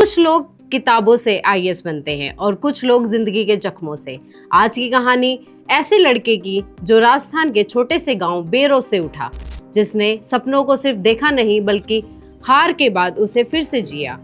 कुछ लोग किताबों से आईएएस बनते हैं और कुछ लोग जिंदगी के जख्मों से। आज की कहानी ऐसे लड़के की जो राजस्थान के छोटे से गांव बेरो से उठा, जिसने सपनों को सिर्फ देखा नहीं बल्कि हार के बाद उसे फिर से जिया।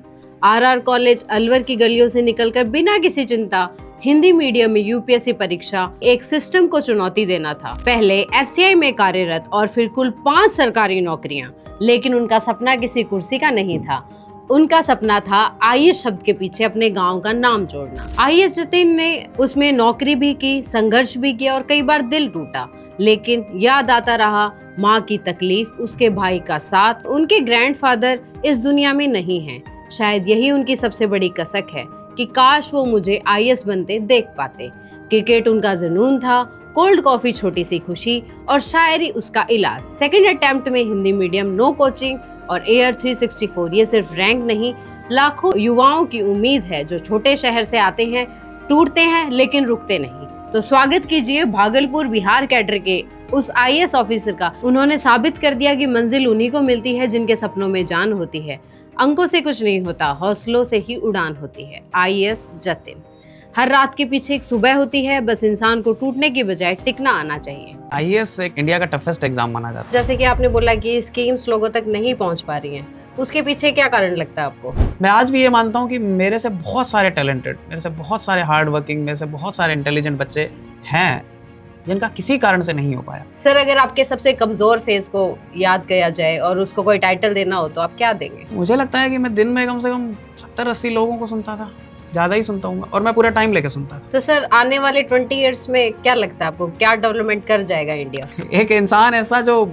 आरआर कॉलेज अलवर की गलियों से निकलकर बिना किसी चिंता हिंदी मीडियम में यूपीएससी परीक्षा एक सिस्टम को चुनौती देना था। पहले एफसीआई में कार्यरत और फिर कुल 5 सरकारी नौकरियां, लेकिन उनका सपना किसी कुर्सी का नहीं था। उनका सपना था आईएएस शब्द के पीछे अपने गांव का नाम जोड़ना। आईएएस जतिन ने उसमें नौकरी भी की, संघर्ष भी किया और कई बार दिल टूटा, लेकिन याद आता रहा माँ की तकलीफ, उसके भाई का साथ, उनके ग्रैंडफादर इस दुनिया में नहीं है। शायद यही उनकी सबसे बड़ी कसक है कि काश वो मुझे आईएएस बनते देख पाते। क्रिकेट उनका जुनून था, कोल्ड कॉफी छोटी सी खुशी और शायरी उसका इलाज। सेकंड अटेम्प्ट में हिंदी मीडियम, नो कोचिंग और एयर 364 ये सिर्फ रैंक नहीं, लाखों युवाओं की उम्मीद है जो छोटे शहर से आते हैं, टूटते हैं लेकिन रुकते नहीं। तो स्वागत कीजिए भागलपुर बिहार कैडर के उस आईएएस ऑफिसर का। उन्होंने साबित कर दिया कि मंजिल उन्हीं को मिलती है जिनके सपनों में जान होती है। अंकों से कुछ नहीं होता, हौसलों से ही उड़ान होती है। आईएएस जतिन। हर रात के पीछे एक सुबह होती है, बस इंसान को टूटने की बजाय टिकना आना चाहिए। आईएएस एक इंडिया का टफेस्ट एग्जाम माना जाता है। जैसे कि आपने बोला कि स्कीम्स लोगों तक नहीं पहुंच पा रही हैं, उसके पीछे क्या कारण लगता है आपको? मैं आज भी ये मानता हूँ कि मेरे से बहुत सारे टैलेंटेड, मेरे से बहुत सारे हार्ड वर्किंग, मेरे से बहुत सारे इंटेलिजेंट बच्चे हैं जिनका किसी कारण से नहीं हो पाया। सर, अगर आपके सबसे कमजोर फेज को याद किया जाए और उसको कोई टाइटल देना हो तो आप क्या देंगे? मुझे लगता है कि मैं दिन में कम से कम 70-80 लोगों को सुनता था, ज़्यादा ही सुनता हूँ और मैं पूरा टाइम लेके सुनता था। तो सर, आने वाले 20 इयर्स में क्या लगता है आपको, क्या डेवलपमेंट कर जाएगा इंडिया? एक इंसान ऐसा जो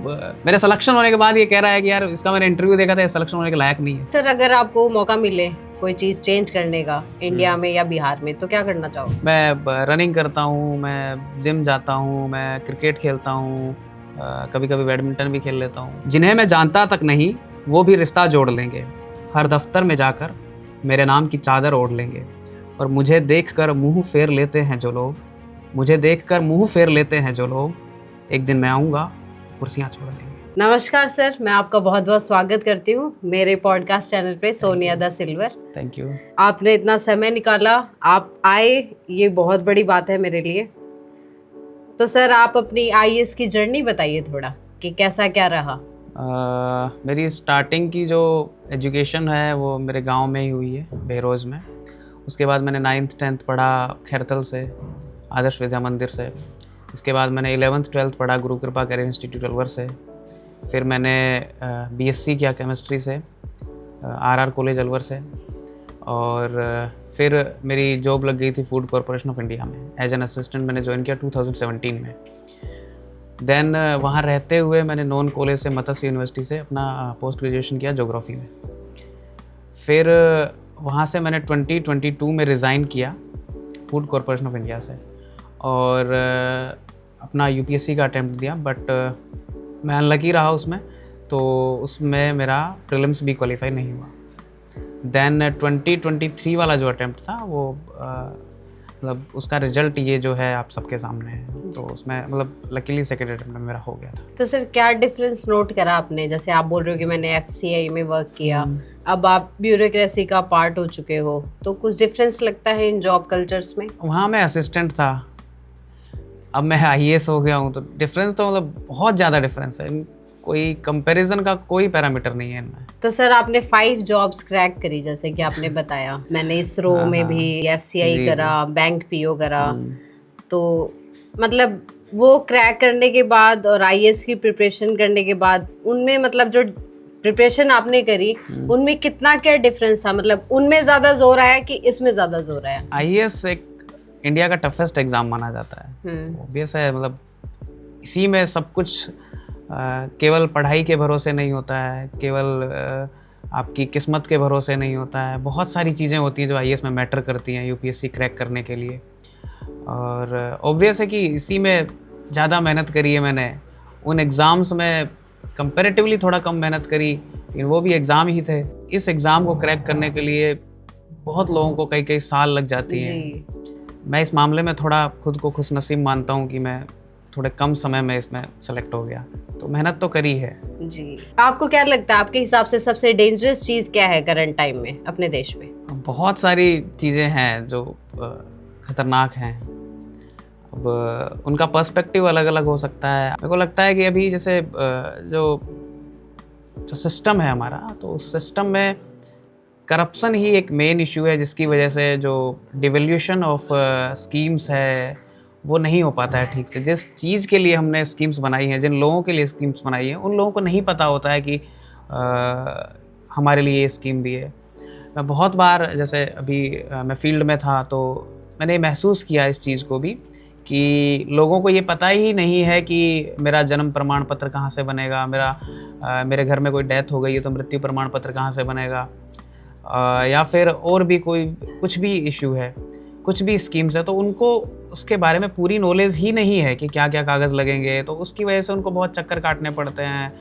मेरे सिलेक्शन होने के बाद ये कह रहा है कि यार इसका मैंने इंटरव्यू देखा था, सिलेक्शन होने के लायक नहीं है। सर, अगर आपको मौका मिले कोई चीज चेंज करने का इंडिया में या बिहार में, तो क्या करना चाहोगे? मैं रनिंग करता हूँ, मैं जिम जाता हूँ, मैं क्रिकेट खेलता हूँ, कभी कभी बैडमिंटन भी खेल लेता हूँ। जिन्हें मैं जानता तक नहीं वो भी रिश्ता जोड़ लेंगे, हर दफ्तर में जाकर मेरे नाम की चादर ओढ़ लेंगे। और मुझे देखकर मुंह फेर लेते हैं जो लोग, मुझे देखकर मुंह फेर लेते हैं जो लोग, एक दिन मैं आऊँगा कुर्सियाँ छोड़ लेंगे। नमस्कार सर, मैं आपका बहुत बहुत स्वागत करती हूँ मेरे पॉडकास्ट चैनल पे Sonia the silver. Thank you. आपने इतना समय निकाला, आप आए, ये बहुत बड़ी बात है मेरे लिए। तो सर, आप अपनी आईएएस की जर्नी बताइए थोड़ा कि कैसा क्या रहा। मेरी स्टार्टिंग की जो एजुकेशन है वो मेरे गांव में ही हुई है, बेरोज़ में। उसके बाद मैंने 9th 10th पढ़ा खैरतल से, आदर्श विद्या मंदिर से। इसके बाद मैंने 11th 12th पढ़ा गुरु कृपा करियर इंस्टीट्यूट अलवर से। फिर मैंने बीएससी किया केमिस्ट्री से आरआर कॉलेज अलवर से। और फिर मेरी जॉब लग गई थी फूड कॉरपोरेशन ऑफ इंडिया में एज एन असिस्टेंट। मैंने ज्वाइन किया 2017 में। देन वहाँ रहते हुए मैंने नॉन कॉलेज से मत्स्य यूनिवर्सिटी से अपना पोस्ट ग्रेजुएशन किया ज्योग्राफी में। फिर वहाँ से मैंने 2022 में रिज़ाइन किया फूड कॉरपोरेशन ऑफ इंडिया से और अपना यूपीएससी का अटैम्प्ट दिया, बट मैं अनलकी रहा उसमें, तो उसमें मेरा प्रीलिम्स भी क्वालिफाई नहीं हुआ। देन 2023 वाला जो अटैम्प्ट था वो मतलब उसका रिजल्ट ये जो है आप सबके सामने है, तो उसमें मतलब लकीली सेकेंड अटैम्प्ट में मेरा हो गया था। तो सर, क्या डिफरेंस नोट करा आपने? जैसे आप बोल रहे हो कि मैंने एफसीआई में वर्क किया, अब आप ब्यूरोक्रेसी का पार्ट हो चुके हो, तो कुछ डिफरेंस लगता है इन जॉब कल्चर्स में? वहाँ मैं असिस्टेंट था, अब मैं आईएएस हो गया हूँ, तो डिफरेंस तो मतलब बहुत ज़्यादा डिफरेंस है। कोई कंपैरिजन का कोई पैरामीटर नहीं है इनमें। तो सर, आपने 5 जॉब्स क्रैक करी जैसे कि आपने बताया। मैंने इसरो में भी एफसीआई करा, बैंक पीओ करा। तो मतलब वो क्रैक करने के बाद और आईएएस की प्रिपरेशन करने के बाद उनमें मतलब जो प्रिपरेशन आपने करी उनमें कितना क्या डिफरेंस था? मतलब उनमें ज़्यादा जोर आया कि इसमें ज़्यादा जोर आया? आईएएस एक इंडिया का टफेस्ट एग्ज़ाम माना जाता है, ऑब्वियस है। मतलब इसी में सब कुछ केवल पढ़ाई के भरोसे नहीं होता है, केवल आपकी किस्मत के भरोसे नहीं होता है। बहुत सारी चीज़ें होती हैं जो आईएएस में मैटर करती हैं यूपीएससी क्रैक करने के लिए। और ऑब्वियस है कि इसी में ज़्यादा मेहनत करी है मैंने। उन एग्ज़ाम्स में कंपैरेटिवली थोड़ा कम मेहनत करी, लेकिन वो भी एग्ज़ाम ही थे। इस एग्ज़ाम को क्रैक करने के लिए बहुत लोगों को कई साल लग जाती हैं। मैं इस मामले में थोड़ा खुद को खुशनसीब मानता हूँ कि मैं थोड़े कम समय में इसमें सेलेक्ट हो गया, तो मेहनत तो करी है। जी, आपको क्या लगता है, आपके हिसाब से सबसे डेंजरस चीज़ क्या है करंट टाइम में अपने देश में? बहुत सारी चीज़ें हैं जो खतरनाक हैं। अब उनका पर्सपेक्टिव अलग अलग हो सकता है। मेरे को लगता है कि अभी जैसे जो सिस्टम है हमारा, तो उस सिस्टम में करप्शन ही एक मेन इशू है, जिसकी वजह से जो डिवोल्यूशन ऑफ स्कीम्स है वो नहीं हो पाता है ठीक से। जिस चीज़ के लिए हमने स्कीम्स बनाई हैं, जिन लोगों के लिए स्कीम्स बनाई हैं, उन लोगों को नहीं पता होता है कि हमारे लिए ये स्कीम भी है। मैं बहुत बार, जैसे अभी मैं फील्ड में था, तो मैंने महसूस किया इस चीज़ को भी कि लोगों को ये पता ही नहीं है कि मेरा जन्म प्रमाण पत्र कहाँ से बनेगा, मेरे घर में कोई डेथ हो गई है तो मृत्यु प्रमाण पत्र कहाँ से बनेगा, या फिर और भी कुछ भी इशू है, कुछ भी स्कीम्स है, तो उनको उसके बारे में पूरी नॉलेज ही नहीं है कि क्या क्या कागज़ लगेंगे। तो उसकी वजह से उनको बहुत चक्कर काटने पड़ते हैं।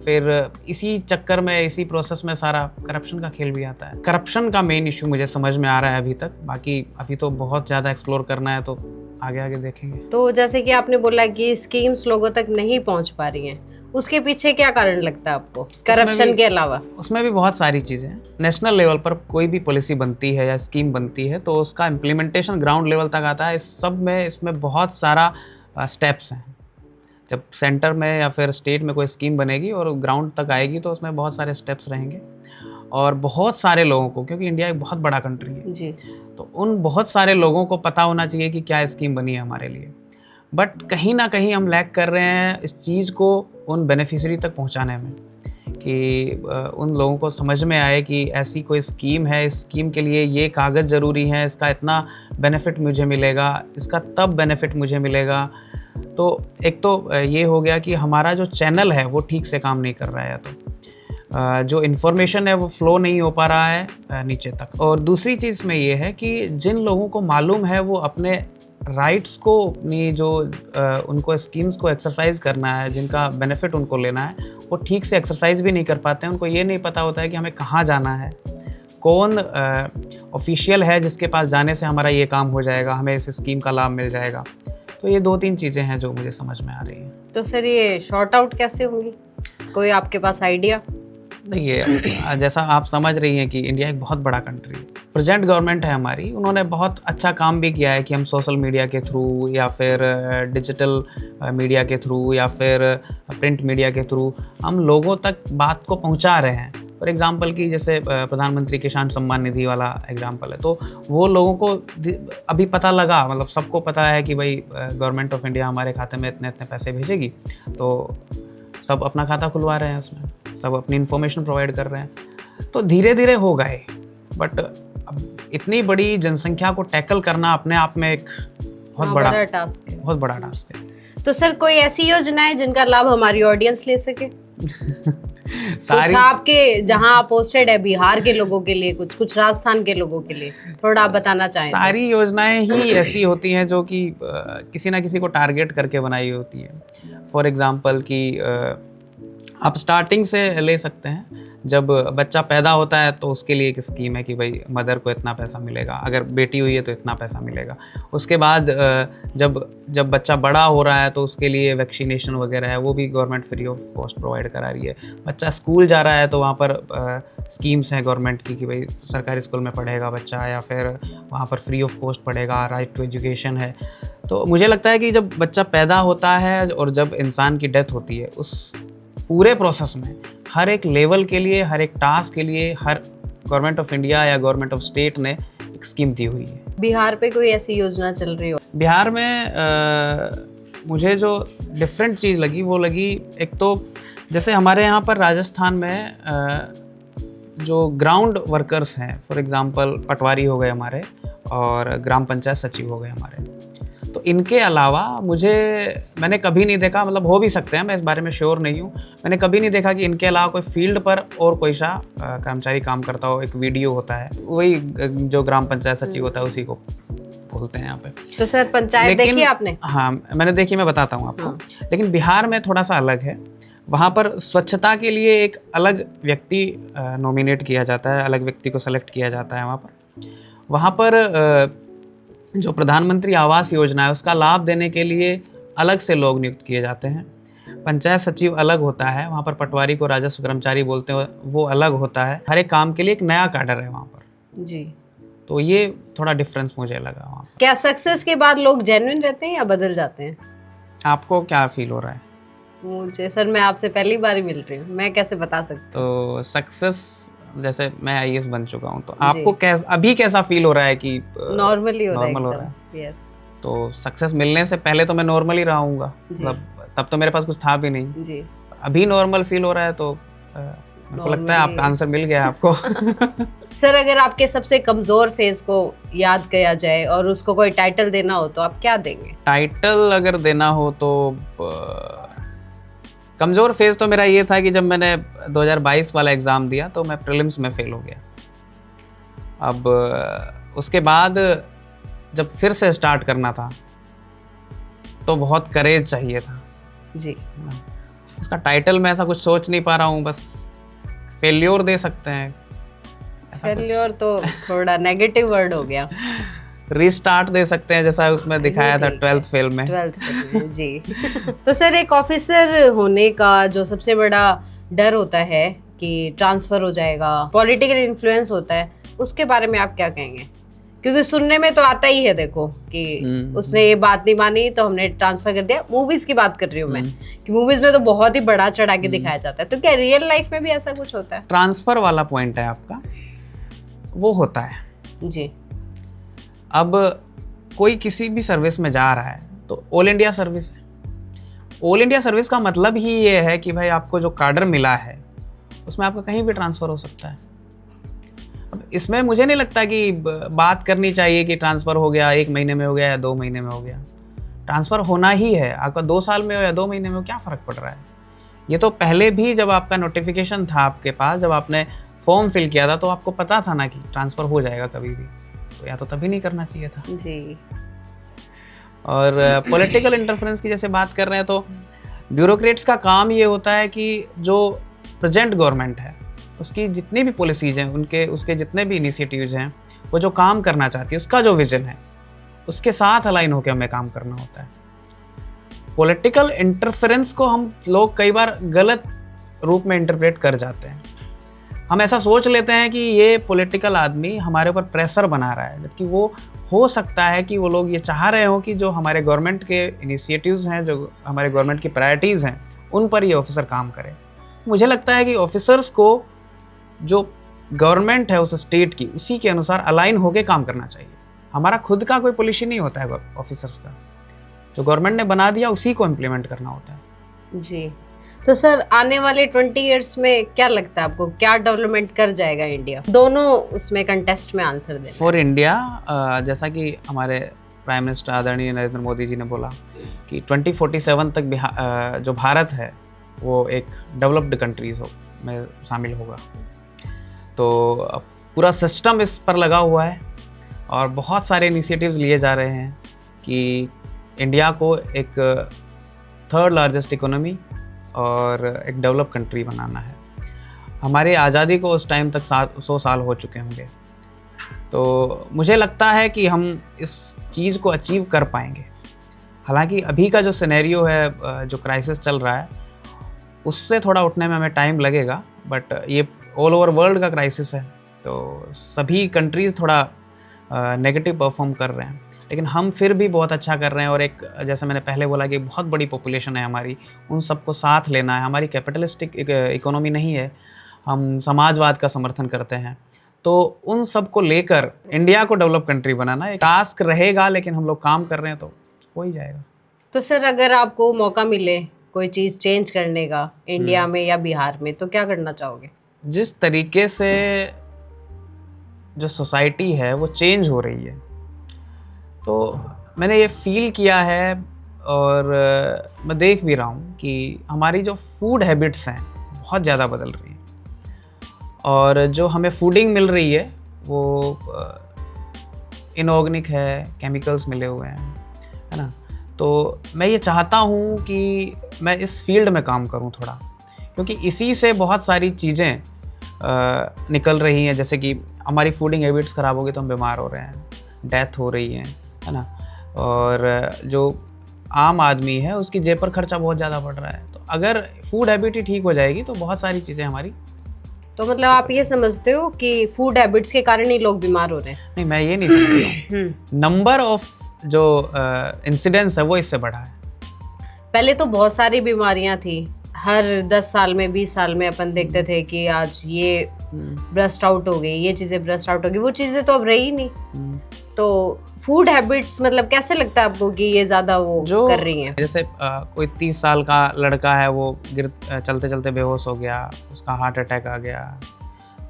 फिर इसी चक्कर में, इसी प्रोसेस में सारा करप्शन का खेल भी आता है। करप्शन का मेन इशू मुझे समझ में आ रहा है अभी तक, बाकी अभी तो बहुत ज़्यादा एक्सप्लोर करना है, तो आगे आगे देखेंगे। तो जैसे कि आपने बोला कि स्कीम्स लोगों तक नहीं पहुंच पा रही हैं, उसके पीछे क्या कारण लगता है आपको, करप्शन के अलावा? उसमें भी बहुत सारी चीज़ें हैं। नेशनल लेवल पर कोई भी पॉलिसी बनती है या स्कीम बनती है, तो उसका इम्प्लीमेंटेशन ग्राउंड लेवल तक आता है। इस सब में, इसमें बहुत सारा स्टेप्स हैं। जब सेंटर में या फिर स्टेट में कोई स्कीम बनेगी और ग्राउंड तक आएगी, तो उसमें बहुत सारे स्टेप्स रहेंगे और बहुत सारे लोगों को, क्योंकि इंडिया एक बहुत बड़ा कंट्री है जी, तो उन बहुत सारे लोगों को पता होना चाहिए कि क्या स्कीम बनी है हमारे लिए। बट कहीं ना कहीं हम लैग कर रहे हैं इस चीज़ को उन बेनिफिशरी तक पहुंचाने में, कि उन लोगों को समझ में आए कि ऐसी कोई स्कीम है, इस स्कीम के लिए ये कागज़ ज़रूरी है, इसका इतना बेनिफिट मुझे मिलेगा, इसका तब बेनिफिट मुझे मिलेगा। तो एक तो ये हो गया कि हमारा जो चैनल है वो ठीक से काम नहीं कर रहा है, तो जो इन्फॉर्मेशन है वो फ्लो नहीं हो पा रहा है नीचे तक। और दूसरी चीज़ में ये है कि जिन लोगों को मालूम है वो अपने राइट्स को, अपनी जो उनको स्कीम्स को एक्सरसाइज करना है, जिनका बेनिफिट उनको लेना है, वो ठीक से एक्सरसाइज भी नहीं कर पाते हैं। उनको ये नहीं पता होता है कि हमें कहाँ जाना है, कौन ऑफिशियल है जिसके पास जाने से हमारा ये काम हो जाएगा, हमें इस स्कीम का लाभ मिल जाएगा। तो ये 2-3 चीज़ें हैं जो मुझे समझ में आ रही हैं। तो सर ये शॉर्ट आउट कैसे होंगी, कोई आपके पास आइडिया? नहीं, ये जैसा आप समझ रही हैं कि इंडिया एक बहुत बड़ा कंट्री है। प्रेजेंट गवर्नमेंट है हमारी, उन्होंने बहुत अच्छा काम भी किया है कि हम सोशल मीडिया के थ्रू या फिर डिजिटल मीडिया के थ्रू या फिर प्रिंट मीडिया के थ्रू हम लोगों तक बात को पहुंचा रहे हैं। फॉर एग्जांपल कि जैसे प्रधानमंत्री किसान सम्मान निधि वाला एग्जांपल है, तो वो लोगों को अभी पता लगा, मतलब सबको पता है कि भाई गवर्नमेंट ऑफ इंडिया हमारे खाते में इतने इतने पैसे भेजेगी, तो सब अपना खाता खुलवा रहे हैं, उसमें सब अपनी इन्फॉर्मेशन प्रोवाइड कर रहे हैं। तो धीरे धीरे हो गए, बट अब इतनी बड़ी जनसंख्या को टैकल करना अपने आप में एक बहुत बड़ा टास्क है, बहुत बड़ा टास्क है। तो सर कोई ऐसी योजना है जिनका लाभ हमारी ऑडियंस ले सके? सारी आपके जहां आप पोस्टेड है, बिहार के लोगों के लिए कुछ राजस्थान के लोगों के लिए थोड़ा आप बताना चाहें? सारी योजनाएं ही ऐसी होती हैं जो कि किसी ना किसी को टारगेट करके बनाई होती है। फॉर एग्जांपल कि आप स्टार्टिंग से ले सकते हैं, जब बच्चा पैदा होता है तो उसके लिए एक स्कीम है कि भाई मदर को इतना पैसा मिलेगा, अगर बेटी हुई है तो इतना पैसा मिलेगा। उसके बाद जब बच्चा बड़ा हो रहा है तो उसके लिए वैक्सीनेशन वगैरह है, वो भी government free of cost provide करा रही है। बच्चा स्कूल जा रहा है तो वहाँ पर स्कीम्स हैं गवर्नमेंट की कि भाई सरकारी स्कूल में पढ़ेगा बच्चा, या फिर वहाँ पर फ्री ऑफ कॉस्ट पढ़ेगा, राइट टू एजुकेशन है। तो मुझे लगता है कि जब बच्चा पैदा होता है और जब इंसान की डेथ होती है, उस पूरे प्रोसेस में हर एक लेवल के लिए, हर एक टास्क के लिए, हर गवर्नमेंट ऑफ इंडिया या गवर्नमेंट ऑफ स्टेट ने एक स्कीम दी हुई है। बिहार पे कोई ऐसी योजना चल रही हो? बिहार में मुझे जो डिफरेंट चीज़ लगी वो लगी, एक तो जैसे हमारे यहाँ पर राजस्थान में जो ग्राउंड वर्कर्स हैं, फॉर एग्जांपल पटवारी हो गए हमारे और ग्राम पंचायत सचिव हो गए हमारे, तो इनके अलावा मैंने कभी नहीं देखा, मतलब हो भी सकते हैं, मैं इस बारे में श्योर नहीं हूँ, मैंने कभी नहीं देखा कि इनके अलावा कोई फील्ड पर और कोई सा कर्मचारी काम करता हो। एक वीडियो होता है, वही जो ग्राम पंचायत सचिव होता है उसी को बोलते हैं यहाँ पे। तो सर पंचायत देखी आपने? हाँ मैंने देखी, मैं बताता हूँ आपको। लेकिन बिहार में थोड़ा सा अलग है, वहाँ पर स्वच्छता के लिए एक अलग व्यक्ति नॉमिनेट किया जाता है, अलग व्यक्ति को सेलेक्ट किया जाता है। वहाँ पर जो प्रधानमंत्री आवास योजना है उसका लाभ देने के लिए अलग से लोग नियुक्त किए जाते हैं। पंचायत सचिव अलग होता है, वहाँ पर पटवारी को राजस्व कर्मचारी बोलते हैं, वो अलग होता है। हर एक काम के लिए एक नया कैडर है वहाँ पर जी। तो ये थोड़ा डिफरेंस मुझे लगा वहाँ पर। क्या सक्सेस के बाद लोग जेन्युइन रहते हैं या बदल जाते हैं? आपको क्या फील हो रहा है? मुझे सर, मैं आपसे पहली बार ही मिल रही हूँ, मैं कैसे बता सकती हूँ? तो सक्सेस, जैसे मैं आईएएस बन चुका हूँ, तो आपको अभी कैसा फील हो रहा है कि नॉर्मली हो नॉर्मल रहा है? यस। तो सक्सेस मिलने से पहले तो मैं नॉर्मल ही रहूँगा, मतलब तब तो मेरे पास कुछ था भी नहीं जी। अभी नॉर्मल फील हो रहा है, तो मेरे को लगता है आपका आंसर मिल गया आपको। सर, अगर आपके सबसे कमजोर फेज को याद किया जाए और उसको कोई टाइटल देना हो तो आप क्या देंगे? टाइटल अगर देना हो तो कमजोर फेज तो मेरा ये था कि जब मैंने 2022 वाला एग्जाम दिया तो मैं प्रीलिम्स में फेल हो गया। अब उसके बाद जब फिर से स्टार्ट करना था तो बहुत करेज चाहिए था जी। उसका टाइटल मैं ऐसा कुछ सोच नहीं पा रहा हूँ, बस फेल्योर दे सकते हैं। फेल्योर तो थोड़ा नेगेटिव वर्ड हो गया। रीस्टार्ट दे सकते हैं, जैसा उसमें दिखाया था 12th फेल में। 12th फेल में जी। तो सर, एक ऑफिसर होने का जो सबसे बड़ा डर होता है कि ट्रांसफर हो जाएगा, पॉलिटिकल इन्फ्लुएंस होता है, उसके बारे में आप क्या कहेंगे? क्योंकि सुनने में तो आता ही है, देखो कि उसने ये बात नहीं मानी तो हमने ट्रांसफर कर दिया। मूवीज की बात कर रही हूँ मैं, कि मूवीज में तो बहुत ही बड़ा चढ़ा के दिखाया जाता है, तो क्या रियल लाइफ में भी ऐसा कुछ होता है? ट्रांसफर वाला पॉइंट है आपका, वो होता है जी। अब कोई किसी भी सर्विस में जा रहा है तो ऑल इंडिया सर्विस है। ऑल इंडिया सर्विस का मतलब ही ये है कि भाई आपको जो कार्डर मिला है उसमें आपका कहीं भी ट्रांसफ़र हो सकता है। अब इसमें मुझे नहीं लगता कि बात करनी चाहिए कि ट्रांसफ़र हो गया 1 महीने में हो गया या 2 महीने में हो गया। ट्रांसफ़र होना ही है, आपका 2 साल में हो या 2 महीने में हो, क्या फ़र्क पड़ रहा है। ये तो पहले भी जब आपका नोटिफिकेशन था आपके पास, जब आपने फॉर्म फिल किया था तो आपको पता था ना कि ट्रांसफ़र हो जाएगा कभी भी, तो या तो तभी नहीं करना चाहिए था जी। और पॉलिटिकल इंटरफेरेंस की जैसे बात कर रहे हैं तो ब्यूरोक्रेट्स का काम ये होता है कि जो प्रेजेंट गवर्नमेंट है उसकी जितनी भी पॉलिसीज़ हैं, उसके जितने भी इनिशिएटिव्स हैं, वो जो काम करना चाहती है उसका जो विजन है उसके साथ अलाइन होकर हमें काम करना होता है। पॉलिटिकल इंटरफेरेंस को हम लोग कई बार गलत रूप में इंटरप्रेट कर जाते हैं। हम ऐसा सोच लेते हैं कि ये पॉलिटिकल आदमी हमारे ऊपर प्रेशर बना रहा है, जबकि वो हो सकता है कि वो लोग ये चाह रहे हो कि जो हमारे गवर्नमेंट के इनिशिएटिव्स हैं, जो हमारे गवर्नमेंट की प्रायोरिटीज़ हैं, उन पर ये ऑफिसर काम करे। मुझे लगता है कि ऑफिसर्स को जो गवर्नमेंट है उस स्टेट की, उसी के अनुसार अलाइन होकर काम करना चाहिए। हमारा खुद का कोई पॉलिसी नहीं होता है ऑफिसर्स का, जो गवर्नमेंट ने बना दिया उसी को इम्प्लीमेंट करना होता है। जी। तो सर, आने वाले 20 इयर्स में क्या लगता है आपको, क्या डेवलपमेंट कर जाएगा इंडिया? दोनों उसमें कंटेस्ट में आंसर देना। फॉर इंडिया, जैसा कि हमारे प्राइम मिनिस्टर आदरणीय नरेंद्र मोदी जी ने बोला कि 2047 तक जो भारत है वो एक डेवलप्ड कंट्रीज में शामिल होगा। तो पूरा सिस्टम इस पर लगा हुआ है और बहुत सारे इनिशिएटिव्स लिए जा रहे हैं कि इंडिया को एक 3rd लार्जेस्ट इकोनॉमी और एक डेवलप कंट्री बनाना है। हमारी आज़ादी को उस टाइम तक 100 साल हो चुके होंगे, तो मुझे लगता है कि हम इस चीज़ को अचीव कर पाएंगे। हालांकि अभी का जो सिनेरियो है, जो क्राइसिस चल रहा है, उससे थोड़ा उठने में हमें टाइम लगेगा, बट ये ऑल ओवर वर्ल्ड का क्राइसिस है, तो सभी कंट्रीज़ थोड़ा नेगेटिव परफॉर्म कर रहे हैं, लेकिन हम फिर भी बहुत अच्छा कर रहे हैं। और एक, जैसे मैंने पहले बोला कि बहुत बड़ी पॉपुलेशन है हमारी, उन सबको साथ लेना है। हमारी कैपिटलिस्टिक इकोनॉमी नहीं है, हम समाजवाद का समर्थन करते हैं, तो उन सब को लेकर इंडिया को डेवलप कंट्री बनाना एक टास्क रहेगा, लेकिन हम लोग काम कर रहे हैं तो हो ही जाएगा। तो सर, अगर आपको मौका मिले कोई चीज़ चेंज करने का इंडिया में या बिहार में, तो क्या करना चाहोगे? जिस तरीके से जो सोसाइटी है वो चेंज हो रही है, तो मैंने ये फील किया है और मैं देख भी रहा हूँ कि हमारी जो फूड हैबिट्स हैं बहुत ज़्यादा बदल रही हैं, और जो हमें फूडिंग मिल रही है वो इनऑर्गेनिक है, केमिकल्स मिले हुए हैं, है ना। तो मैं ये चाहता हूँ कि मैं इस फील्ड में काम करूँ थोड़ा, क्योंकि इसी से बहुत सारी चीज़ें निकल रही हैं। जैसे कि हमारी फूडिंग हैबिट्स ख़राब हो गई तो हम बीमार हो रहे हैं, डेथ हो रही है ना। और जो आम आदमी है उसकी जेब पर खर्चा बहुत ज़्यादा पड़ रहा है। तो अगर फूड हैबिट ही ठीक हो जाएगी तो बहुत सारी चीज़ें हमारी। तो मतलब आप ये समझते हो कि फूड हैबिट्स के कारण ही लोग बीमार हो रहे हैं? नहीं, मैं ये नहीं समझता हूँ। नंबर ऑफ जो इंसिडेंट्स है वो इससे बढ़ा है। पहले तो बहुत सारी बीमारियां थी, हर 10 साल में 20 साल में अपन देखते थे कि आज ये ब्रस्ट आउट हो गई, ये चीज़ें ब्रस्ट आउट हो गई, वो चीज़ें तो अब रही नहीं। तो फूड हैबिट्स मतलब कैसे लगता है आपको कि ये ज़्यादा वो जो कर रही हैं? जैसे कोई 30 साल का लड़का है, वो चलते चलते बेहोश हो गया, उसका हार्ट अटैक आ गया।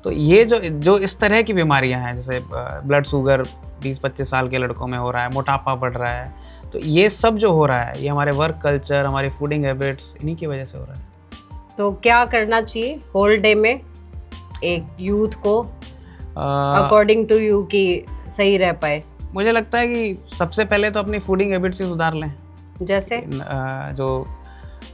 तो ये जो इस तरह की बीमारियां हैं, जैसे ब्लड शुगर 20-25 साल के लड़कों में हो रहा है, मोटापा बढ़ रहा है, तो ये सब जो हो रहा है ये हमारे वर्क कल्चर, हमारी फूडिंग हैबिट्स, इन्हीं की वजह से हो रहा है। तो क्या करना चाहिए होल डे में एक यूथ को अकॉर्डिंग टू यू कि सही रह पाए? मुझे लगता है कि सबसे पहले तो अपनी फूडिंग हैबिट्स ही सुधार लें। जैसे जो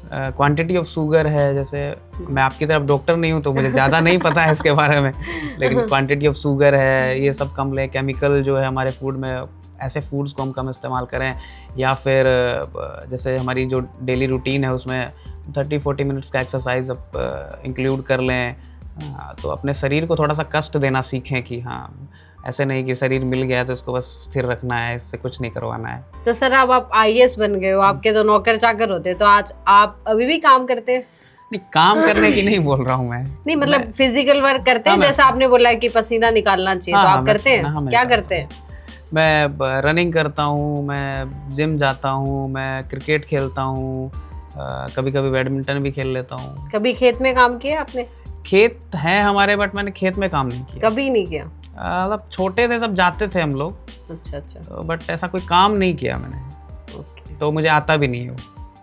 क्वांटिटी ऑफ शुगर है, जैसे मैं आपकी तरफ डॉक्टर नहीं हूँ तो मुझे ज़्यादा नहीं पता है इसके बारे में, लेकिन क्वांटिटी ऑफ शुगर है ये सब कम लें। केमिकल जो है हमारे फूड में, ऐसे फूड्स को हम कम इस्तेमाल करें, या फिर जैसे हमारी जो डेली रूटीन है उसमें 30-40 मिनट्स का एक्सरसाइज इंक्लूड कर लें। तो अपने शरीर को थोड़ा सा कष्ट देना सीखें कि हाँ, ऐसे नहीं कि शरीर मिल गया तो इसको बस स्थिर रखना है, इससे कुछ नहीं करवाना है। तो सर अब आप आईएएस बन गए हो, आपके तो नौकर चाकर होते, तो आज आप अभी भी काम करते हैं? नहीं, काम करने की नहीं बोल रहा हूँ मैं। नहीं मतलब फिजिकल वर्क करते हैं, जैसा आपने बोला कि पसीना निकालना चाहिए, तो आप करते हैं? क्या करते हैं? मैं रनिंग करता हूँ, मैं जिम जाता हूँ, मैं क्रिकेट खेलता हूँ, कभी कभी बैडमिंटन भी खेल लेता हूँ। कभी खेत में काम किया आपने? खेत है हमारे, बट मैंने खेत में काम नहीं किया। कभी नहीं किया? मतलब छोटे थे तब जाते थे हम लोग। अच्छा अच्छा। तो बट ऐसा कोई काम नहीं किया मैंने। ओके। तो मुझे आता भी नहीं है वो।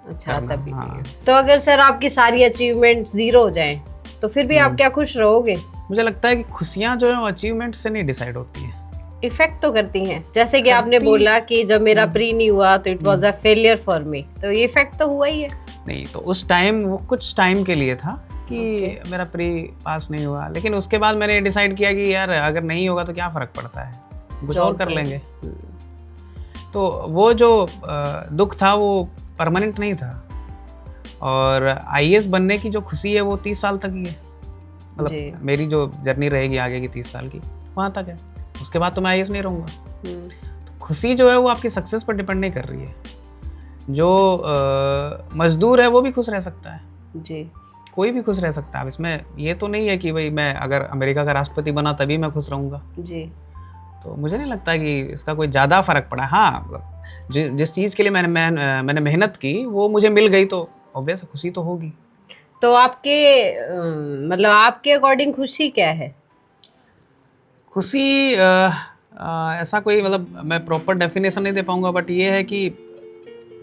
अच्छा, आता भी नहीं है। हाँ। तो अगर सर आपकी सारी अचीवमेंट 0 हो जाएं तो फिर भी आप क्या खुश रहोगे? मुझे लगता है कि खुशियाँ जो है वो अचीवमेंट से नहीं डिसाइड होती हैं, इफेक्ट तो करती हैं। जैसे कि आपने बोला कि जब मेरा प्री नहीं हुआ तो it was a failure for me, तो ये इफेक्ट तो हुआ ही है। नहीं, तो उस टाइम वो कुछ टाइम के लिए था कि मेरा प्री पास नहीं हुआ, लेकिन उसके बाद मैंने डिसाइड किया कि यार अगर नहीं होगा तो क्या फ़र्क पड़ता है, कुछ और कर लेंगे। तो वो जो दुख था वो परमानेंट नहीं था, और आईएएस बनने की जो खुशी है वो 30 साल तक ही है। मतलब मेरी जो जर्नी रहेगी आगे की 30 साल की, वहाँ तक है। उसके बाद तो मैं आईएएस नहीं रहूँगा। तो खुशी जो है वो आपकी सक्सेस पर डिपेंड नहीं कर रही है। जो मजदूर है वो भी खुश रह सकता है जी, कोई भी खुश रह सकता है। अब इसमें ये तो नहीं है कि भाई मैं अगर अमेरिका का राष्ट्रपति बना तभी मैं खुश रहूँगा जी। तो मुझे नहीं लगता कि इसका कोई ज़्यादा फ़र्क पड़ा। हाँ, मतलब जिस चीज़ के लिए मैंने मेहनत की वो मुझे मिल गई तो ऑब्वियस खुशी तो होगी। तो आपके मतलब आपके अकॉर्डिंग खुशी क्या है? खुशी ऐसा कोई मतलब मैं प्रॉपर डेफिनेशन नहीं दे पाऊँगा, बट ये है कि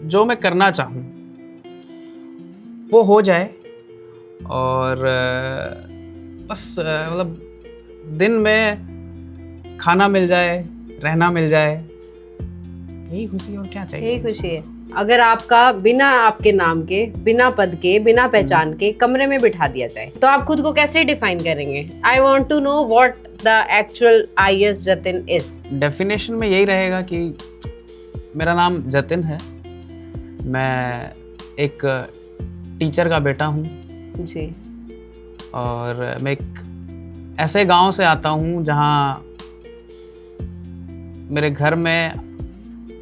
जो मैं करना चाहूँ वो हो जाए, और बस मतलब दिन में खाना मिल जाए, रहना मिल जाए, यही खुशी। और क्या चाहिए? यही खुशी है। अगर आपका बिना आपके नाम के, बिना पद के, बिना पहचान के कमरे में बिठा दिया जाए तो आप खुद को कैसे डिफाइन करेंगे? I want to know what the actual IAS Jatin is. Definition में यही रहेगा कि मेरा नाम जतिन है, मैं एक टीचर का बेटा हूँ जी, और मैं एक ऐसे गांव से आता हूँ जहाँ मेरे घर में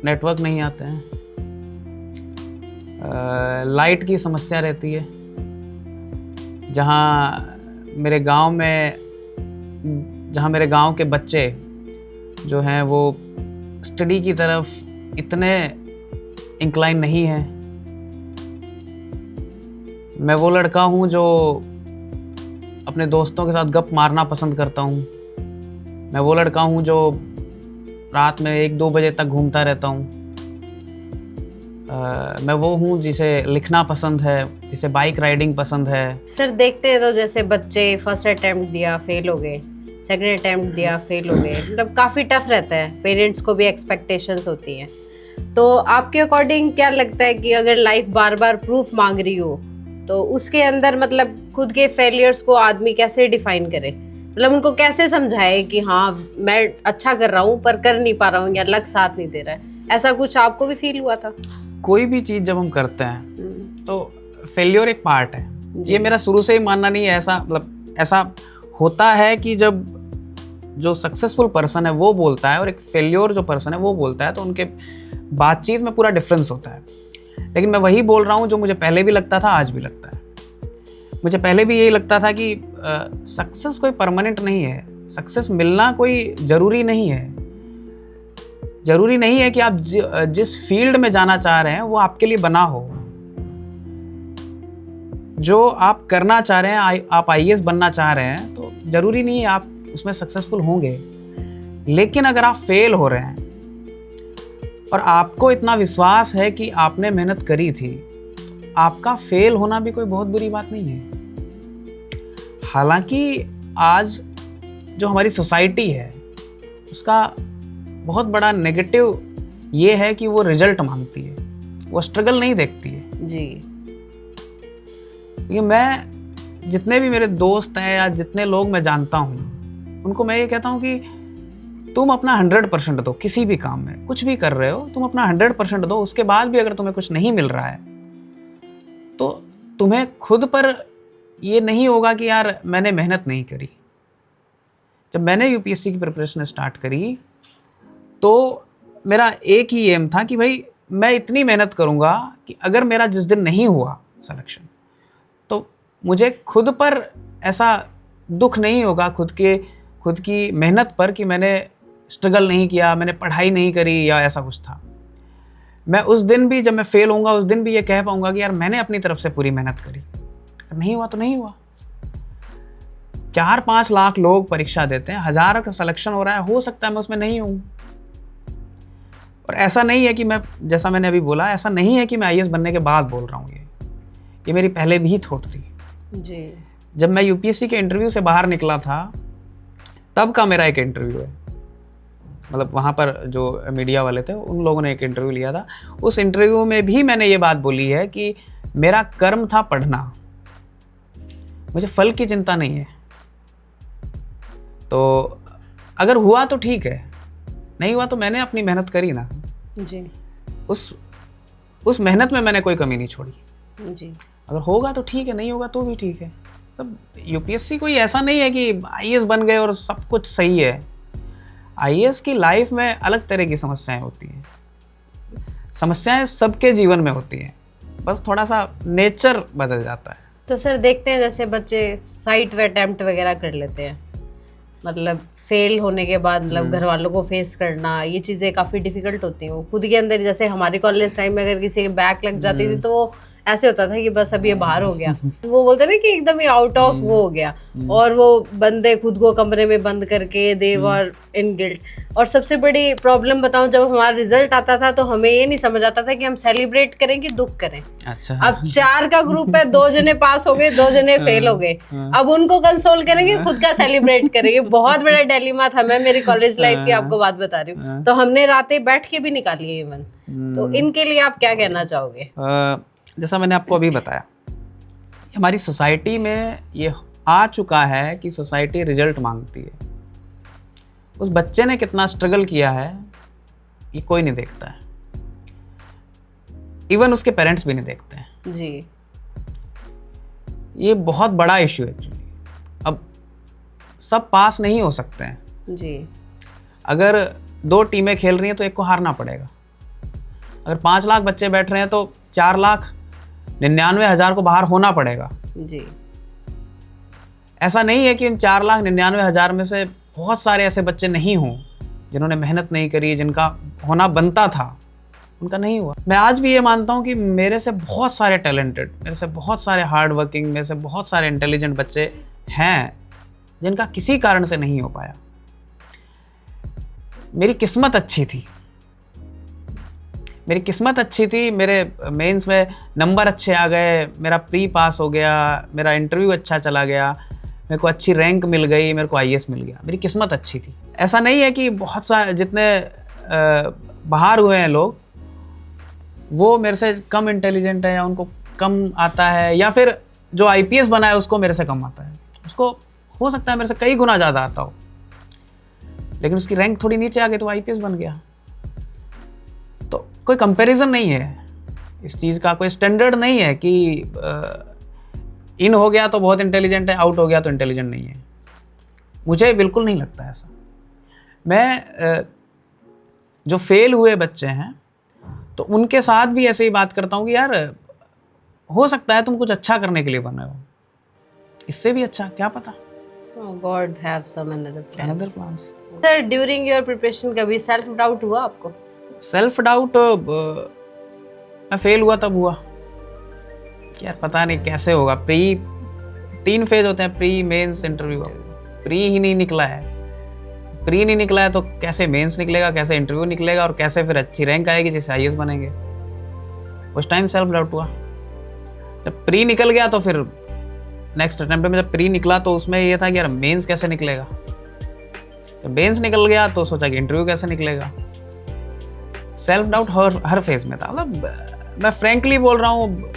नेटवर्क नहीं आते हैं, लाइट की समस्या रहती है, जहाँ मेरे गांव के बच्चे जो हैं वो स्टडी की तरफ इतने इंक्लाइन नहीं हैं। मैं वो लड़का हूँ जो अपने दोस्तों के साथ गप मारना पसंद करता हूँ। मैं वो लड़का हूँ जो रात में 1-2 बजे तक घूमता रहता हूँ। मैं वो हूँ जिसे लिखना पसंद है, जिसे बाइक राइडिंग पसंद है। सर देखते हैं तो जैसे बच्चे फर्स्ट अटेम्प्ट दिया फेल हो गए, सेकंड अटेम्प्ट दिया फेल हो गए, मतलब काफ़ी टफ रहता है, पेरेंट्स को भी एक्सपेक्टेशंस होती हैं। तो आपके अकॉर्डिंग क्या लगता है कि अगर लाइफ बार बार प्रूफ मांग रही हो तो उसके अंदर मतलब खुद के फेलियर्स को आदमी कैसे डिफाइन करे? मतलब उनको कैसे समझाए कि हाँ मैं अच्छा कर रहा हूँ पर कर नहीं पा रहा हूँ या लक साथ नहीं दे रहा है? ऐसा कुछ आपको भी फील हुआ था? कोई भी चीज़ जब हम करते हैं तो फेल्योर एक पार्ट है। ये मेरा शुरू से ही मानना नहीं है, ऐसा मतलब ऐसा होता है कि जब जो सक्सेसफुल पर्सन है वो बोलता है और एक फेल्योर जो पर्सन है वो बोलता है, तो उनके बातचीत में पूरा डिफरेंस होता है। लेकिन मैं वही बोल रहा हूँ जो मुझे पहले भी लगता था, आज भी लगता है। मुझे पहले भी यही लगता था कि सक्सेस कोई परमानेंट नहीं है, सक्सेस मिलना कोई ज़रूरी नहीं है। ज़रूरी नहीं है कि आप जिस फील्ड में जाना चाह रहे हैं वो आपके लिए बना हो। जो आप करना चाह रहे हैं, आप IAS बनना चाह रहे हैं, तो ज़रूरी नहीं है आप उसमें सक्सेसफुल होंगे। लेकिन अगर आप फेल हो रहे हैं और आपको इतना विश्वास है कि आपने मेहनत करी थी, आपका फेल होना भी कोई बहुत बुरी बात नहीं है। हालांकि आज जो हमारी सोसाइटी है उसका बहुत बड़ा नेगेटिव ये है कि वो रिजल्ट मांगती है, वो स्ट्रगल नहीं देखती है जी। ये मैं जितने भी मेरे दोस्त हैं या जितने लोग मैं जानता हूँ उनको मैं ये कहता हूँ कि तुम अपना 100% दो। किसी भी काम में कुछ भी कर रहे हो, तुम अपना 100% दो। उसके बाद भी अगर तुम्हें कुछ नहीं मिल रहा है तो तुम्हें खुद पर ये नहीं होगा कि यार मैंने मेहनत नहीं करी। जब मैंने UPSC की प्रिपरेशन स्टार्ट करी तो मेरा एक ही एम था कि भाई मैं इतनी मेहनत करूँगा कि अगर मेरा जिस दिन नहीं हुआ सिलेक्शन तो मुझे खुद पर ऐसा दुख नहीं होगा खुद की मेहनत पर कि मैंने स्ट्रगल नहीं किया, मैंने पढ़ाई नहीं करी या ऐसा कुछ था। मैं उस दिन भी, जब मैं फेल होऊंगा उस दिन भी ये कह पाऊंगा कि यार मैंने अपनी तरफ से पूरी मेहनत करी। नहीं हुआ तो नहीं हुआ। 4-5 लाख लोग परीक्षा देते हैं, 1000 का सिलेक्शन हो रहा है, हो सकता है मैं उसमें नहीं हूँ। और ऐसा नहीं है कि मैं, जैसा मैंने अभी बोला, ऐसा नहीं है कि मैं IAS बनने के बाद बोल रहा हूँ। ये मेरी पहले भी थॉट थी जी। जब मैं UPSC के इंटरव्यू से बाहर निकला था तब का मेरा एक इंटरव्यू है। मतलब वहाँ पर जो मीडिया वाले थे उन लोगों ने एक इंटरव्यू लिया था। उस इंटरव्यू में भी मैंने ये बात बोली है कि मेरा कर्म था पढ़ना, मुझे फल की चिंता नहीं है। तो अगर हुआ तो ठीक है, नहीं हुआ तो मैंने अपनी मेहनत करी ना जी। उस मेहनत में मैंने कोई कमी नहीं छोड़ी जी। अगर होगा तो ठीक है, नहीं होगा तो भी ठीक है। तब UPSC कोई ऐसा नहीं है कि IAS बन गए और सब कुछ सही है। IAS की लाइफ में अलग तरह की समस्याएं होती हैं। समस्याएं सबके जीवन में होती हैं, बस थोड़ा सा नेचर बदल जाता है। तो सर देखते हैं जैसे बच्चे साइट पे अटेम्प्ट वगैरह कर लेते हैं, मतलब फेल होने के बाद मतलब घर वालों को फेस करना, ये चीज़ें काफ़ी डिफिकल्ट होती हैं। वो खुद के अंदर, जैसे हमारे कॉलेज टाइम में अगर किसी के बैक लग जाती थी तो वो ऐसे होता था कि बस अब ये बाहर हो गया। तो वो बोलते ना कि एकदम ही आउट ऑफ वो हो गया, और वो बंदे खुद को कमरे में बंद करके दे वर इन गिल्ट। और सबसे बड़ी प्रॉब्लम बताऊं, जब हमारा रिजल्ट आता था तो हमें ये नहीं समझ आता था कि हम सेलिब्रेट करें कि दुख करें। अच्छा। अब 4 का ग्रुप है, 2 जने पास हो गए, 2 जने फेल हो गए। अब उनको कंसोल करेंगे, खुद का सेलिब्रेट करेंगे। बहुत बड़ा डिलेमा था। मैं मेरी कॉलेज लाइफ की आपको बात बता रही हूँ, तो हमने रातें बैठ के भी निकाली है इवन। तो इनके लिए आप क्या कहना चाहोगे? जैसा मैंने आपको अभी बताया, हमारी सोसाइटी में ये आ चुका है कि सोसाइटी रिजल्ट मांगती है। उस बच्चे ने कितना स्ट्रगल किया है ये कोई नहीं देखता है, इवन उसके पेरेंट्स भी नहीं देखते हैं जी। ये बहुत बड़ा इश्यू है एक्चुअली। अब सब पास नहीं हो सकते हैं जी। अगर 2 टीमें खेल रही हैं तो एक को हारना पड़ेगा। अगर 5 लाख बच्चे बैठ रहे हैं तो 4,99,000 को बाहर होना पड़ेगा जी। ऐसा नहीं है कि इन 4,99,000 में से बहुत सारे ऐसे बच्चे नहीं हों जिन्होंने मेहनत नहीं करी, जिनका होना बनता था, उनका नहीं हुआ। मैं आज भी ये मानता हूँ कि मेरे से बहुत सारे टैलेंटेड, मेरे से बहुत सारे हार्ड वर्किंग, मेरे से बहुत सारे इंटेलिजेंट बच्चे हैं जिनका किसी कारण से नहीं हो पाया। मेरी किस्मत अच्छी थी, मेरे मेंस में नंबर अच्छे आ गए, मेरा प्री पास हो गया, मेरा इंटरव्यू अच्छा चला गया, मेरे को अच्छी रैंक मिल गई, मेरे को IAS मिल गया। मेरी किस्मत अच्छी थी। ऐसा नहीं है कि बहुत सारे जितने बाहर हुए हैं लोग वो मेरे से कम इंटेलिजेंट है या उनको कम आता है, या फिर जो IPS बना है उसको मेरे से कम आता है। उसको हो सकता है मेरे से कई गुना ज़्यादा आता हो, लेकिन उसकी रैंक थोड़ी नीचे आ गई तो IPS बन गया। तो कोई कंपैरिजन नहीं है। इस चीज़ का कोई स्टैंडर्ड नहीं है कि इन हो गया तो बहुत इंटेलिजेंट है, आउट हो गया तो इंटेलिजेंट नहीं है। मुझे बिल्कुल नहीं लगता ऐसा। मैं जो फेल हुए बच्चे हैं तो उनके साथ भी ऐसे ही बात करता हूँ कि यार हो सकता है तुम कुछ अच्छा करने के लिए बन रहे हो, इससे भी अच्छा क्या पता। God have some another another plans. Plans. Sir during your preparation कभी सेल्फ डाउट हुआ आपको? सेल्फ डाउट मैं फेल हुआ तब हुआ कि यार पता नहीं कैसे होगा। 3 फेज होते हैं, प्री, मेंस, इंटरव्यू। प्री ही नहीं निकला है, प्री नहीं निकला है तो कैसे मेंस निकलेगा, कैसे इंटरव्यू निकलेगा, और कैसे फिर अच्छी रैंक आएगी जैसे आईएएस बनेंगे। उस टाइम सेल्फ डाउट हुआ। जब प्री निकल गया तो फिर नेक्स्ट अटेम्प्ट में जब प्री निकला तो उसमें ये था कि यार मेंस कैसे निकलेगा। जब मेंस निकल गया तो सोचा कि इंटरव्यू कैसे निकलेगा। सेल्फ डाउट हर फेज में था। मतलब मैं फ्रैंकली बोल रहा हूँ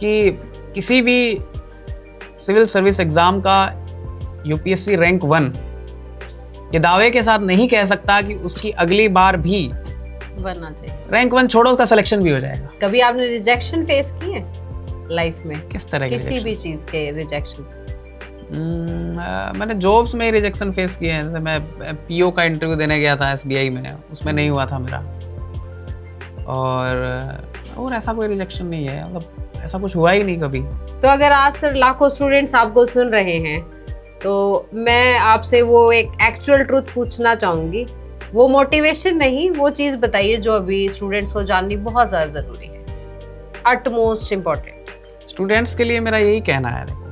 कि किसी भी सिविल सर्विस एग्जाम का यूपीएससी रैंक 1 ये दावे के साथ नहीं कह सकता कि उसकी अगली बार भी बनना चाहिए। रैंक 1 छोड़ो, उसका सिलेक्शन भी हो जाएगा। कभी आपने रिजेक्शन फेस किए लाइफ में? किस तरह के किसी भी चीज के रिजेक्शंस? मैंने जॉब्स में रिजेक्शन फेस किए हैं। जैसे मैं पीओ का इंटरव्यू देने गया था एसबीआई में, उसमें नहीं हुआ था मेरा। और ऐसा कोई रिजेक्शन नहीं है, मतलब ऐसा कुछ हुआ ही नहीं कभी। तो अगर आज सर लाखों स्टूडेंट्स आपको सुन रहे हैं तो मैं आपसे वो एक एक्चुअल ट्रूथ पूछना चाहूँगी। वो मोटिवेशन नहीं, वो चीज़ बताइए जो अभी स्टूडेंट्स को जाननी बहुत ज़्यादा ज़रूरी है, अटमोस्ट इम्पॉर्टेंट। स्टूडेंट्स के लिए मेरा यही कहना है, देखो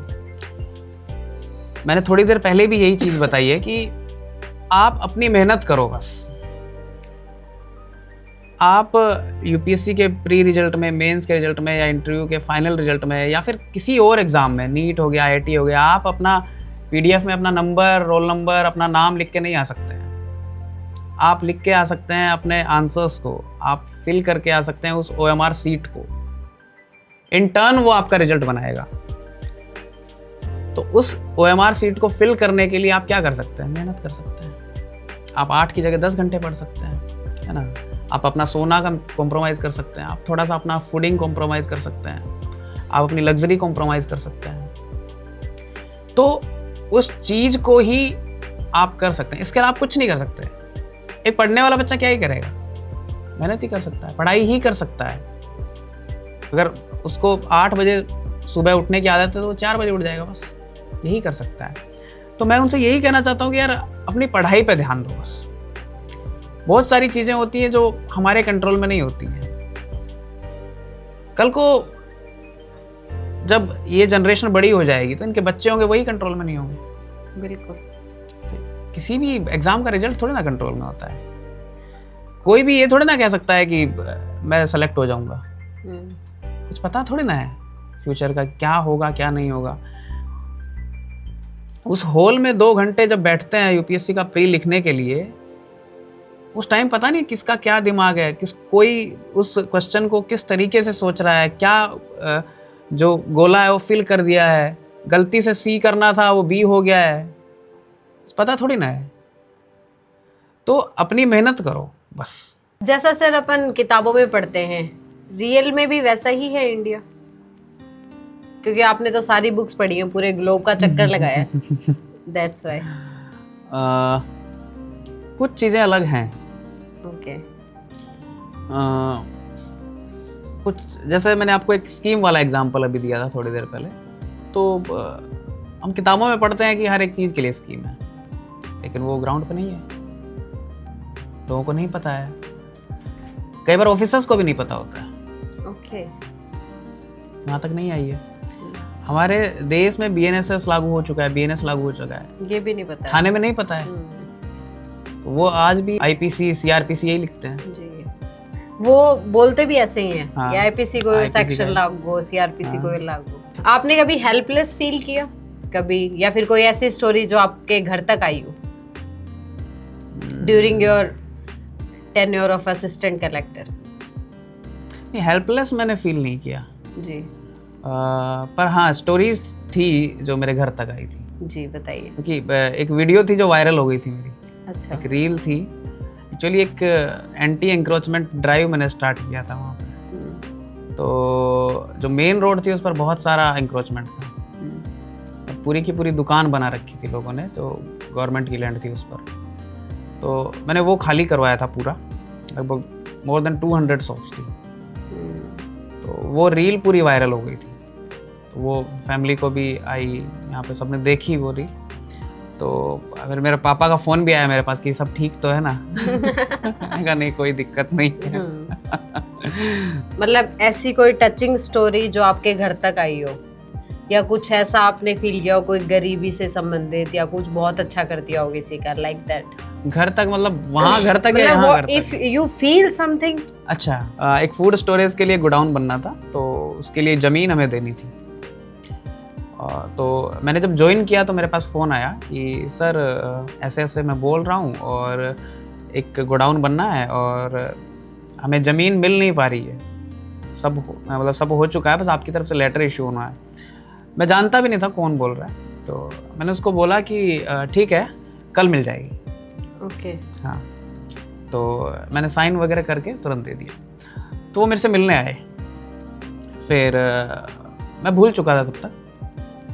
मैंने थोड़ी देर पहले भी यही चीज़ बताई है कि आप अपनी मेहनत करो बस। आप यूपीएससी के प्री रिजल्ट में, मेंस के रिजल्ट में, या इंटरव्यू के फाइनल रिजल्ट में, या फिर किसी और एग्ज़ाम में, नीट हो गया, आईआईटी हो गया, आप अपना पीडीएफ में अपना नंबर, रोल नंबर, अपना नाम लिख के नहीं आ सकते हैं। आप लिख के आ सकते हैं अपने आंसर्स को, आप फिल करके आ सकते हैं उस ओएमआर सीट को। इन टर्न वो आपका रिजल्ट बनाएगा। तो उस ओएमआर सीट को फिल करने के लिए आप क्या कर सकते हैं? मेहनत कर सकते हैं। आप 8 की जगह 10 घंटे पढ़ सकते हैं, है ना। आप अपना सोना का कॉम्प्रोमाइज़ कर सकते हैं, आप थोड़ा सा अपना फूडिंग कॉम्प्रोमाइज़ कर सकते हैं, आप अपनी लग्जरी कॉम्प्रोमाइज़ कर सकते हैं। तो उस चीज़ को ही आप कर सकते हैं, इसके अलावा आप कुछ नहीं कर सकते। एक पढ़ने वाला बच्चा क्या ही करेगा? मेहनत ही कर सकता है, पढ़ाई ही कर सकता है। अगर उसको 8 बजे सुबह उठने की आदत है तो वो 4 बजे उठ जाएगा, बस यही कर सकता है। तो मैं उनसे यही कहना चाहता हूँ कि यार अपनी पढ़ाई पे ध्यान दो बस। बहुत सारी चीज़ें होती हैं जो हमारे कंट्रोल में नहीं होती हैं। कल को जब ये जनरेशन बड़ी हो जाएगी तो इनके बच्चे होंगे, वही कंट्रोल में नहीं होंगे। बिल्कुल। किसी भी एग्ज़ाम का रिजल्ट थोड़ी ना कंट्रोल में होता है। कोई भी ये थोड़ी ना कह सकता है कि मैं सेलेक्ट हो जाऊंगा। कुछ पता थोड़ी ना है फ्यूचर का, क्या होगा क्या नहीं होगा। उस हॉल में 2 घंटे जब बैठते हैं यूपीएससी का प्री लिखने के लिए, उस टाइम पता नहीं किसका क्या दिमाग है, कोई उस क्वेश्चन को किस तरीके से सोच रहा है, क्या जो गोला है वो फिल कर दिया है, गलती से सी करना था वो बी हो गया है, पता थोड़ी ना है। तो अपनी मेहनत करो बस। जैसा सर अपन किताबों में पढ़ते हैं, रियल में भी वैसा ही है इंडिया? क्योंकि आपने तो सारी बुक्स पढ़ी हैं, पूरे ग्लोब का चक्कर लगाया है। दैट्स व्हाई कुछ चीज़ें अलग हैं। ओके। कुछ जैसे मैंने आपको एक स्कीम वाला एग्जांपल अभी दिया था थोड़ी देर पहले। तो हम किताबों में पढ़ते हैं कि हर एक चीज़ के लिए स्कीम है, लेकिन वो ग्राउंड पे नहीं है, लोगों को नहीं पता है। कई बार ऑफिसर्स को भी नहीं पता होता है। ओके। यहाँ तक नहीं आई है। हमारे देश में बीएनएसएस लागू हो चुका है, बीएनएस लागू हो चुका है, ये भी नहीं पता है। थाने में नहीं पता है। वो आज भी आईपीसी, सीआरपीसी यही लिखते हैं जी। वो बोलते भी ऐसे ही हैं, हाँ, ये आईपीसी को सेक्शन लागू, सीआरपीसी को लागू। आपने कभी हेल्पलेस फील किया कभी, या फिर कोई ऐसी स्टोरी जो आपके घर तक आई हो during your tenure of assistant collector? नहीं, हेल्पलेस मैंने फील नहीं किया जी। पर हाँ स्टोरीज थी जो मेरे घर तक आई थी। जी बताइए। क्योंकि एक वीडियो थी जो वायरल हो गई थी मेरी। अच्छा। एक रील थी एक्चुअली, एक एंटी एंक्रोचमेंट ड्राइव मैंने स्टार्ट किया था वहाँ पे। तो जो मेन रोड थी उस पर बहुत सारा इंक्रोचमेंट था, पूरी की पूरी दुकान बना रखी थी लोगों ने, जो गवर्नमेंट की लैंड थी उस पर। तो मैंने वो खाली करवाया था पूरा, लगभग मोर देन 200 शॉप्स थी। तो वो रील पूरी वायरल हो गई थी, तो वो फैमिली को भी आई, यहाँ पे सबने देखी वो रील। तो फिर मेरे पापा का फ़ोन भी आया मेरे पास कि सब ठीक तो है ना। मैंने कहा नहीं, कोई दिक्कत नहीं है। मतलब ऐसी कोई टचिंग स्टोरी जो आपके घर तक आई हो, या कुछ ऐसा आपने फील किया हो कोई गरीबी से संबंधित, या कुछ बहुत अच्छा कर दिया हो किसी का, लाइक दैट? घर तक मतलब वहाँ घर तक या यहाँ घर तक? If you feel something. अच्छा, एक फूड स्टोरेज के लिए गोडाउन बनना था, तो उसके लिए ज़मीन हमें देनी थी। तो मैंने जब ज्वाइन किया तो मेरे पास फ़ोन आया कि सर ऐसे ऐसे मैं बोल रहा हूँ और एक गोडाउन बनना है और हमें ज़मीन मिल नहीं पा रही है, सब हो चुका है, बस आपकी तरफ से लेटर इशू होना है। मैं जानता भी नहीं था कौन बोल रहा है, तो मैंने उसको बोला कि ठीक है, कल मिल जाएगी। ओके। हाँ, तो मैंने साइन वगैरह करके तुरंत दे दिया। तो वो मेरे से मिलने आए। फिर मैं भूल चुका था तब तक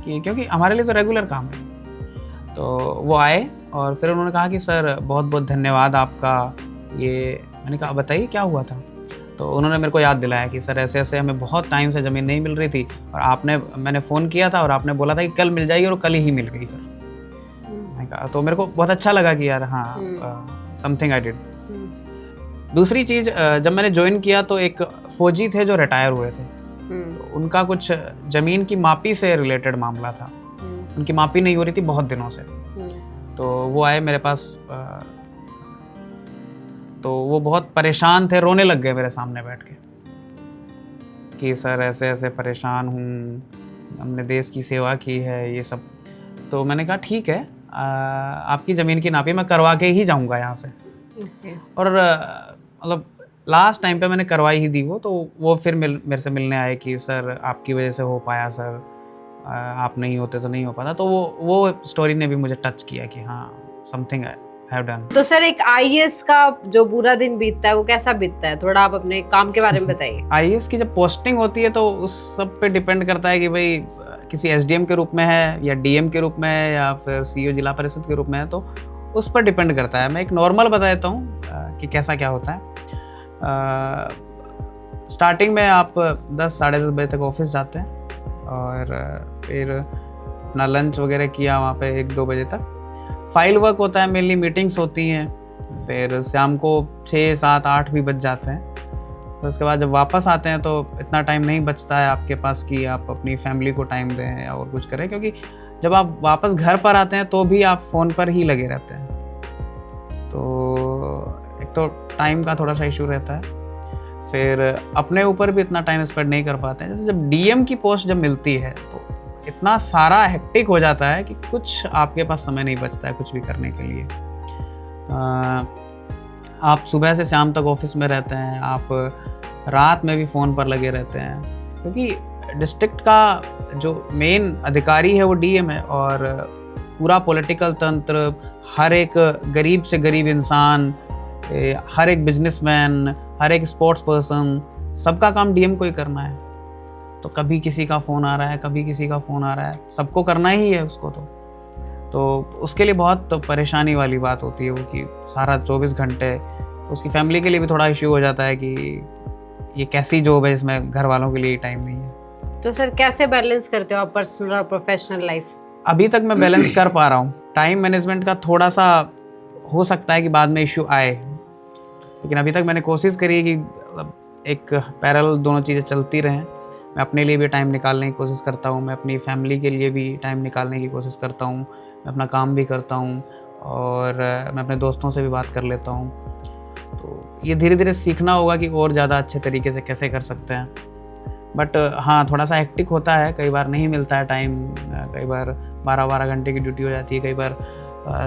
क्योंकि हमारे लिए तो रेगुलर काम है। तो वो आए और फिर उन्होंने कहा कि सर बहुत बहुत धन्यवाद आपका, ये। मैंने कहा बताइए क्या हुआ था। तो उन्होंने मेरे को याद दिलाया कि सर ऐसे ऐसे हमें बहुत टाइम से ज़मीन नहीं मिल रही थी और मैंने फ़ोन किया था और आपने बोला था कि कल मिल जाएगी, और कल ही मिल गई। फिर मैंने कहा, तो मेरे को बहुत अच्छा लगा कि यार हाँ, समथिंग आई डिड। दूसरी चीज़, जब मैंने ज्वाइन किया तो एक फौजी थे जो रिटायर हुए थे, तो उनका कुछ ज़मीन की मापी से रिलेटेड मामला था। उनकी मापी नहीं हो रही थी बहुत दिनों से। तो वो आए मेरे पास, तो वो बहुत परेशान थे, रोने लग गए मेरे सामने बैठ के कि सर ऐसे ऐसे परेशान हूँ, हमने देश की सेवा की है, ये सब। तो मैंने कहा ठीक है, आपकी ज़मीन की नापी मैं करवा के ही जाऊँगा यहाँ से। और मतलब लास्ट टाइम पे मैंने करवाई ही दी वो। तो वो फिर मेरे से मिलने आए कि सर आपकी वजह से हो पाया सर, आप नहीं होते तो नहीं हो पाता। तो वो स्टोरी ने भी मुझे टच किया कि हाँ, समथिंग आई हैव डन। तो सर एक आईएएस का जो पूरा दिन बीतता है वो कैसा बीतता है, थोड़ा आप अपने काम के बारे में बताइए। आईएएस की जब पोस्टिंग होती है तो उस सब पे डिपेंड करता है कि भाई किसी एसडीएम के रूप में है या डीएम के रूप में है या फिर सीईओ जिला परिषद के रूप में है, तो उस पर डिपेंड करता है। मैं एक नॉर्मल बता देता हूँ कि कैसा क्या होता है। स्टार्टिंग में आप 10 साढ़े 10 बजे तक ऑफिस जाते हैं और फिर अपना लंच वगैरह किया वहाँ पे 1-2 बजे तक। फाइल वर्क होता है, मेनली मीटिंग्स होती हैं। फिर शाम को 6, 7, 8 भी बज जाते हैं। तो उसके बाद जब वापस आते हैं तो इतना टाइम नहीं बचता है आपके पास कि आप अपनी फैमिली को टाइम दें और कुछ करें, क्योंकि जब आप वापस घर पर आते हैं तो भी आप फ़ोन पर ही लगे रहते हैं। तो एक तो टाइम का थोड़ा सा इशू रहता है, फिर अपने ऊपर भी इतना टाइम स्पेंड नहीं कर पाते हैं। जैसे जब डीएम की पोस्ट जब मिलती है तो इतना सारा हेक्टिक हो जाता है कि कुछ आपके पास समय नहीं बचता है कुछ भी करने के लिए। आप सुबह से शाम तक ऑफिस में रहते हैं, आप रात में भी फ़ोन पर लगे रहते हैं, क्योंकि डिस्ट्रिक्ट का जो मेन अधिकारी है वो डीएम है और पूरा पॉलिटिकल तंत्र, हर एक गरीब से गरीब इंसान, हर एक बिजनेसमैन, हर एक स्पोर्ट्स पर्सन, सबका काम डीएम को ही करना है। तो कभी किसी का फ़ोन आ रहा है, कभी किसी का फ़ोन आ रहा है, सबको करना ही है उसको। तो उसके लिए बहुत परेशानी वाली बात होती है वो कि सारा 24 घंटे। तो उसकी फैमिली के लिए भी थोड़ा इश्यू हो जाता है कि ये कैसी जॉब है, इसमें घर वालों के लिए टाइम नहीं है। तो सर कैसे बैलेंस करते हो आप पर्सनल और प्रोफेशनल लाइफ? अभी तक मैं बैलेंस कर पा रहा हूँ। टाइम मैनेजमेंट का थोड़ा सा हो सकता है कि बाद में इश्यू आए, लेकिन अभी तक मैंने कोशिश करी है कि एक पैरेलल दोनों चीज़ें चलती रहें। मैं अपने लिए भी टाइम निकालने की कोशिश करता हूँ, मैं अपनी फैमिली के लिए भी टाइम निकालने की कोशिश करता हूँ, मैं अपना काम भी करता हूँ और मैं अपने दोस्तों से भी बात कर लेता हूँ। तो ये धीरे धीरे सीखना होगा कि और ज़्यादा अच्छे तरीके से कैसे कर सकते हैं। बट हाँ, थोड़ा सा हेक्टिक होता है, कई बार नहीं मिलता है टाइम, कई बार 12-12 घंटे की ड्यूटी हो जाती है, कई बार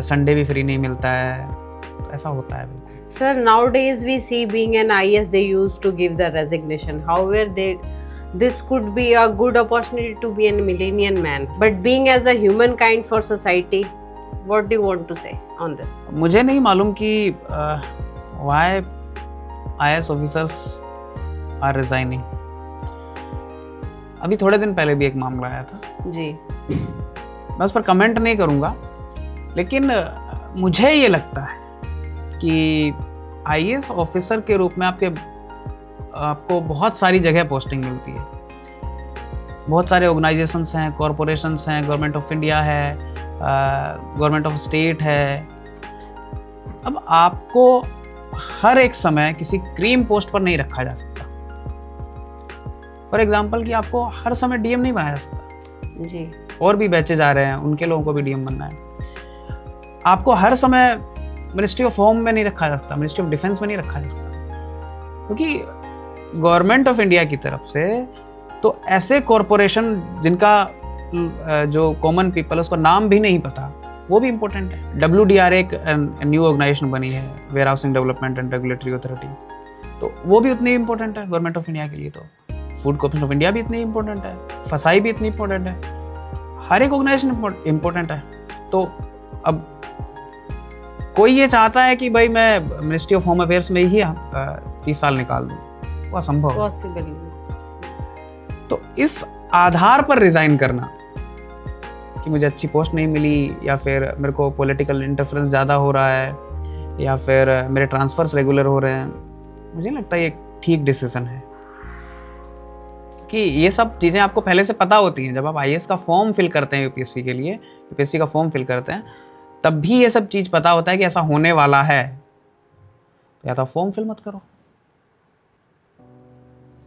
संडे भी फ्री नहीं मिलता है, तो ऐसा होता है। Sir, nowadays we see being an IS they used to give the resignation. However, this could be a good opportunity to be a millennial man. But being as a humankind for society, what do you want to say on this? मुझे नहीं मालूम कि why IS officers are resigning. अभी थोड़े दिन पहले भी एक मामला आया था जी। मैं उस पर कमेंट नहीं करूँगा, लेकिन मुझे ये लगता है कि आईएएस ऑफिसर के रूप में आपको बहुत सारी जगह पोस्टिंग मिलती है, बहुत सारे ऑर्गेनाइजेशंस हैं, कॉरपोरेशंस हैं, गवर्नमेंट ऑफ इंडिया है, गवर्नमेंट ऑफ स्टेट है। अब आपको हर एक समय किसी क्रीम पोस्ट पर नहीं रखा जा सकता। फॉर एग्जाम्पल कि आपको हर समय डीएम नहीं बनाया जा सकता जी। और भी बैचेज आ रहे हैं, उनके लोगों को भी डीएम बनना है। आपको हर समय मिनिस्ट्री ऑफ होम में नहीं रखा जा सकता, मिनिस्ट्री ऑफ डिफेंस में नहीं रखा जा सकता, क्योंकि गवर्नमेंट ऑफ इंडिया की तरफ से तो ऐसे कॉरपोरेशन जिनका जो कॉमन पीपल है उसको नाम भी नहीं पता, वो भी इम्पोर्टेंट है। WDRA एक न्यू ऑर्गेनाइजेशन बनी है, warehousing development and regulatory authority, तो वो भी उतनी इम्पोर्टेंट है गवर्नमेंट ऑफ इंडिया के लिए। तो फूड कॉर्पोरेशन ऑफ इंडिया भी इतनी इम्पोर्टेंट है, फसाई भी इतनी इम्पोर्टेंट है, हर एक ऑर्गेनाइजेशन इम्पोर्टेंट है। तो अब कोई ये चाहता है कि भाई मैं मिनिस्ट्री ऑफ होम अफेयर्स में ही 30 साल निकाल दूँ, वो असंभव है। पॉसिबल नहीं। तो इस आधार पर रिजाइन करना कि मुझे अच्छी पोस्ट नहीं मिली, या फिर मेरे को पॉलिटिकल इंटरफेरेंस ज़्यादा हो रहा है, या फिर मेरे ट्रांसफर्स रेगुलर हो रहे हैं, मुझे लगता है ये ठीक डिसीजन है। कि ये सब चीज़ें आपको पहले से पता होती हैं। जब आप आईएएस का फॉर्म फिल करते हैं यूपीएससी के लिए, यूपीएससी का फॉर्म फिल करते हैं, तब भी ये सब चीज़ पता होता है कि ऐसा होने वाला है, या तो फॉर्म फिल मत करो।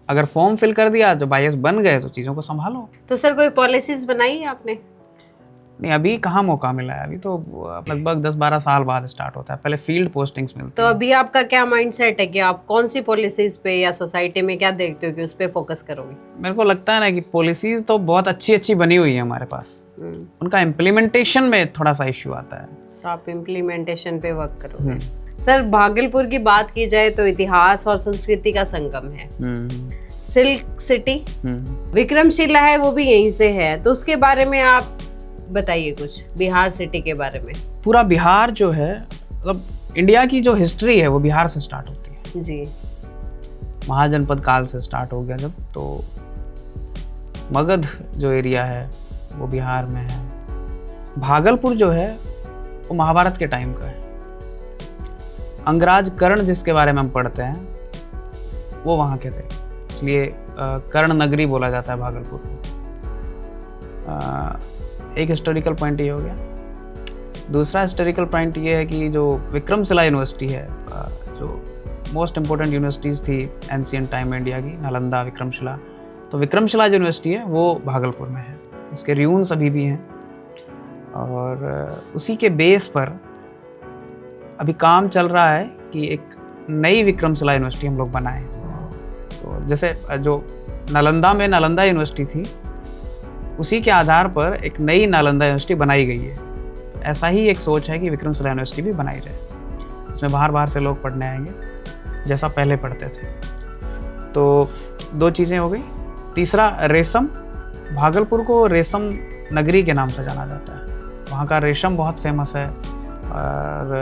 अगर फॉर्म फिल कर दिया, जब आईएएस बन गए तो चीज़ों को संभालो। तो सर कोई पॉलिसीज बनाई है आपने? नहीं, अभी कहाँ मौका मिला है, अभी तो लगभग 10-12 साल बाद स्टार्ट होता है, पहले फील्ड पोस्टिंग्स मिलती तो अभी आपका क्या माइंडसेट है कि आप कौन सी पॉलिसीज पे या सोसाइटी में क्या देखते हो कि उस पे फोकस करोगे? मेरे को लगता है ना कि पॉलिसीज तो बहुत अच्छी बनी हुई है हमारे पास, उनका इम्प्लीमेंटेशन में थोड़ा सा इश्यू आता है। तो आप इम्प्लीमेंटेशन पे वर्क करोगे। सर भागलपुर की बात की जाए तो इतिहास और संस्कृति का संगम है, सिल्क सिटी, विक्रमशिला है, वो भी यहीं से है। तो उसके बारे में आप बताइए कुछ, बिहार सिटी के बारे में। पूरा बिहार जो है, मतलब इंडिया की जो हिस्ट्री है वो बिहार से स्टार्ट होती है जी। महाजनपद काल से स्टार्ट हो गया जब, तो मगध जो एरिया है वो बिहार में है। भागलपुर जो है वो महाभारत के टाइम का है। अंगराज कर्ण जिसके बारे में हम पढ़ते हैं वो वहाँ के थे, इसलिए कर्ण नगरी बोला जाता है भागलपुर को। एक हिस्टोरिकल पॉइंट ये हो गया। दूसरा हिस्टोरिकल पॉइंट ये है कि जो विक्रमशिला यूनिवर्सिटी है, जो मोस्ट इम्पोर्टेंट यूनिवर्सिटीज़ थी एंशिएंट टाइम में इंडिया की, नालंदा, विक्रमशिला, तो विक्रमशिला यूनिवर्सिटी है वो भागलपुर में है। उसके र्यून्स अभी भी हैं, और उसी के बेस पर अभी काम चल रहा है कि एक नई विक्रमशिला यूनिवर्सिटी हम लोग बनाएं। तो जैसे जो नालंदा में नालंदा यूनिवर्सिटी थी, उसी के आधार पर एक नई नालंदा यूनिवर्सिटी बनाई गई है। तो ऐसा ही एक सोच है कि विक्रमशिला यूनिवर्सिटी भी बनाई जाए, इसमें बाहर से लोग पढ़ने आएंगे जैसा पहले पढ़ते थे। तो 2 चीज़ें हो गई। तीसरा, रेशम। भागलपुर को रेशम नगरी के नाम से जाना जाता है, वहाँ का रेशम बहुत फेमस है। और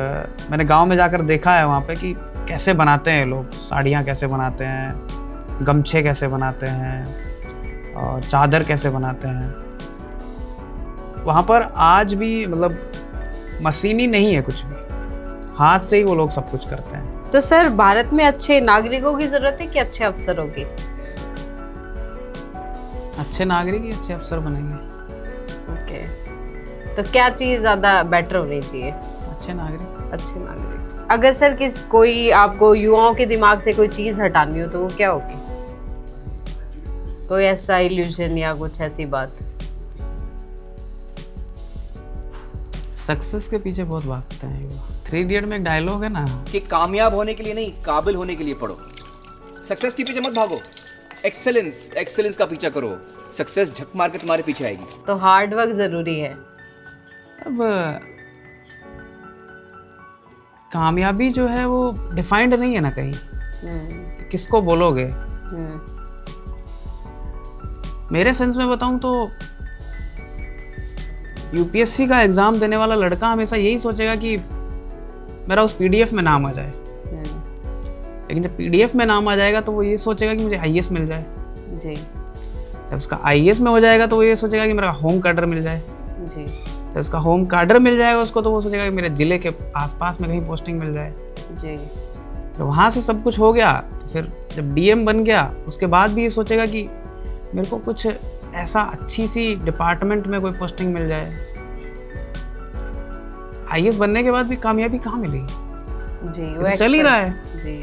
मैंने गांव में जाकर देखा है वहाँ पे कि कैसे बनाते हैं लोग, साड़ियाँ कैसे बनाते हैं, गमछे कैसे बनाते हैं, और चादर कैसे बनाते हैं। वहाँ पर आज भी मतलब मशीनी नहीं है कुछ भी, हाथ से ही वो लोग सब कुछ करते हैं। तो सर भारत में अच्छे नागरिकों की जरूरत है कि अच्छे अफसरों की? अच्छे नागरिक ही अच्छे अफसर बनेंगे। ओके, तो क्या चीज़ ज़्यादा बेटर होनी चाहिए? अच्छे नागरिक। अच्छे नागरिक। अगर सर कोई आपको युवाओं के दिमाग से कोई चीज़ हटानी हो तो वो क्या होगी? कोई ऐसा इल्यूजन या कुछ ऐसी बात? सक्सेस के पीछे बहुत भागते हैं युवा। 3 इडियट में एक डायलॉग है ना कि कामयाब होने के लिए नहीं, काबिल होने के लिए पढ़ो। सक्सेस के पीछे मत भागो, एक्सेलेंस का पीछा करो। सक्सेस झक मार के तुम्हारे पीछे आएगी। तो हार्ड वर्क जरूरी है। अब कामयाबी जो है वो डिफाइंड नहीं है ना कहीं, किसको बोलोगे। मेरे सेंस में बताऊं तो यूपीएससी का एग्जाम देने वाला लड़का हमेशा यही सोचेगा कि मेरा उस पीडीएफ में नाम आ जाए, लेकिन जब पीडीएफ में नाम आ जाएगा तो वो ये सोचेगा कि मुझे आईएएस मिल जाए। जी। जब उसका आईएएस में हो जाएगा तो वो ये सोचेगा कि मेरा होम कैडर मिल जाए। जी जब उसका होम कैडर मिल जाएगा उसको, तो वो सोचेगा कि मेरे ज़िले के आसपास में कहीं पोस्टिंग मिल जाए। जी तो वहाँ से सब कुछ हो गया, तो फिर जब डीएम बन गया उसके बाद भी ये सोचेगा कि मेरे को कुछ ऐसा अच्छी सी डिपार्टमेंट में कोई पोस्टिंग मिल जाए। आईएएस बनने के बाद भी कामयाबी कहाँ मिली? जी ये तो चल ही रहा है। जी